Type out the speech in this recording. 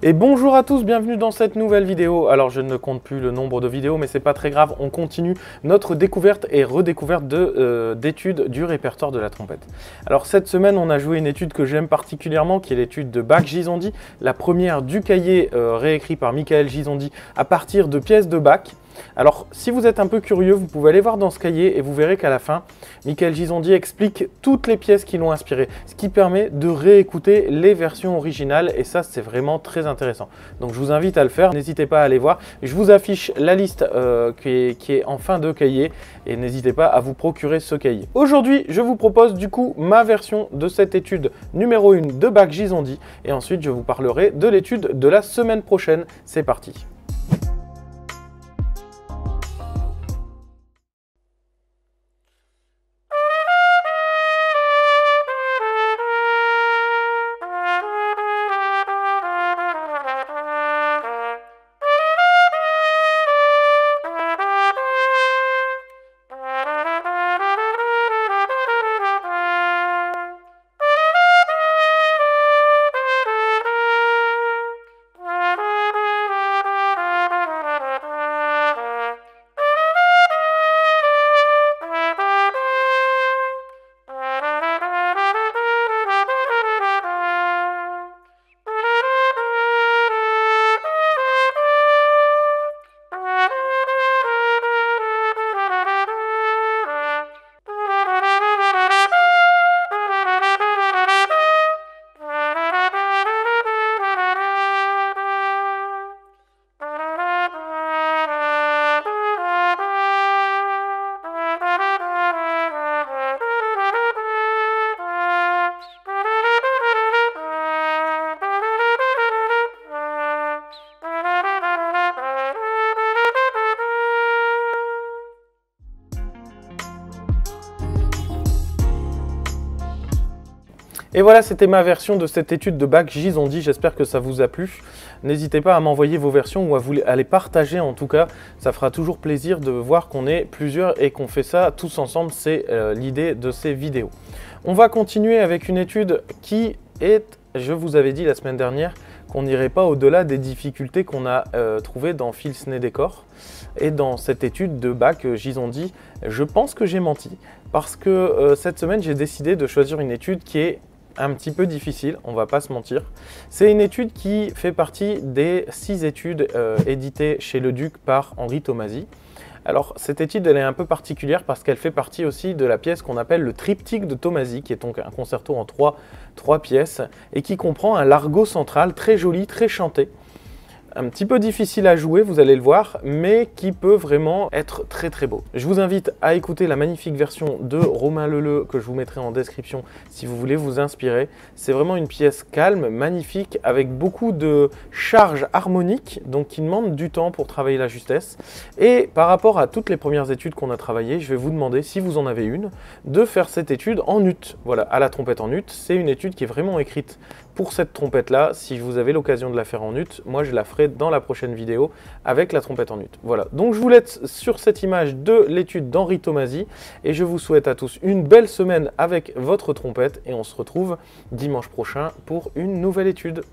Et bonjour à tous, bienvenue dans cette nouvelle vidéo. Alors je ne compte plus le nombre de vidéos, mais c'est pas très grave, on continue notre découverte et redécouverte d'études du répertoire de la trompette. Alors cette semaine, on a joué une étude que j'aime particulièrement, qui est l'étude de Bach-Gismondi, la première du cahier réécrit par Michael Gismondi à partir de pièces de Bach. Alors, si vous êtes un peu curieux, vous pouvez aller voir dans ce cahier et vous verrez qu'à la fin, Michael Gismondi explique toutes les pièces qui l'ont inspiré, ce qui permet de réécouter les versions originales et ça, c'est vraiment très intéressant. Donc, je vous invite à le faire, n'hésitez pas à aller voir. Je vous affiche la liste qui est en fin de cahier et n'hésitez pas à vous procurer ce cahier. Aujourd'hui, je vous propose du coup ma version de cette étude numéro 1 de Bach-Gismondi et ensuite, je vous parlerai de l'étude de la semaine prochaine. C'est parti! Et voilà, c'était ma version de cette étude de Bach-Gismondi, j'espère que ça vous a plu. N'hésitez pas à m'envoyer vos versions ou à les partager en tout cas, ça fera toujours plaisir de voir qu'on est plusieurs et qu'on fait ça tous ensemble, c'est l'idée de ces vidéos. On va continuer avec une étude qui est, je vous avais dit la semaine dernière, qu'on n'irait pas au-delà des difficultés qu'on a trouvées dans Fil, Sonnet, Décor. Et dans cette étude de Bach-Gismondi, je pense que j'ai menti, parce que cette semaine, j'ai décidé de choisir une étude qui est un petit peu difficile, on va pas se mentir. C'est une étude qui fait partie des 6 études éditées chez Le Duc par Henri Tomasi. Alors cette étude elle est un peu particulière parce qu'elle fait partie aussi de la pièce qu'on appelle le triptyque de Tomasi, qui est donc un concerto en 3 pièces et qui comprend un largo central très joli, très chanté. Un petit peu difficile à jouer, vous allez le voir, mais qui peut vraiment être très très beau. Je vous invite à écouter la magnifique version de Romain Leleu que je vous mettrai en description si vous voulez vous inspirer. C'est vraiment une pièce calme, magnifique, avec beaucoup de charges harmoniques, donc qui demande du temps pour travailler la justesse. Et par rapport à toutes les premières études qu'on a travaillées, je vais vous demander, si vous en avez une, de faire cette étude en ut. Voilà, à la trompette en ut, c'est une étude qui est vraiment écrite pour cette trompette-là. Si vous avez l'occasion de la faire en ut, moi je la ferai dans la prochaine vidéo avec la trompette en ut. Voilà, donc je vous laisse sur cette image de l'étude d'Henri Tomasi et je vous souhaite à tous une belle semaine avec votre trompette et on se retrouve dimanche prochain pour une nouvelle étude.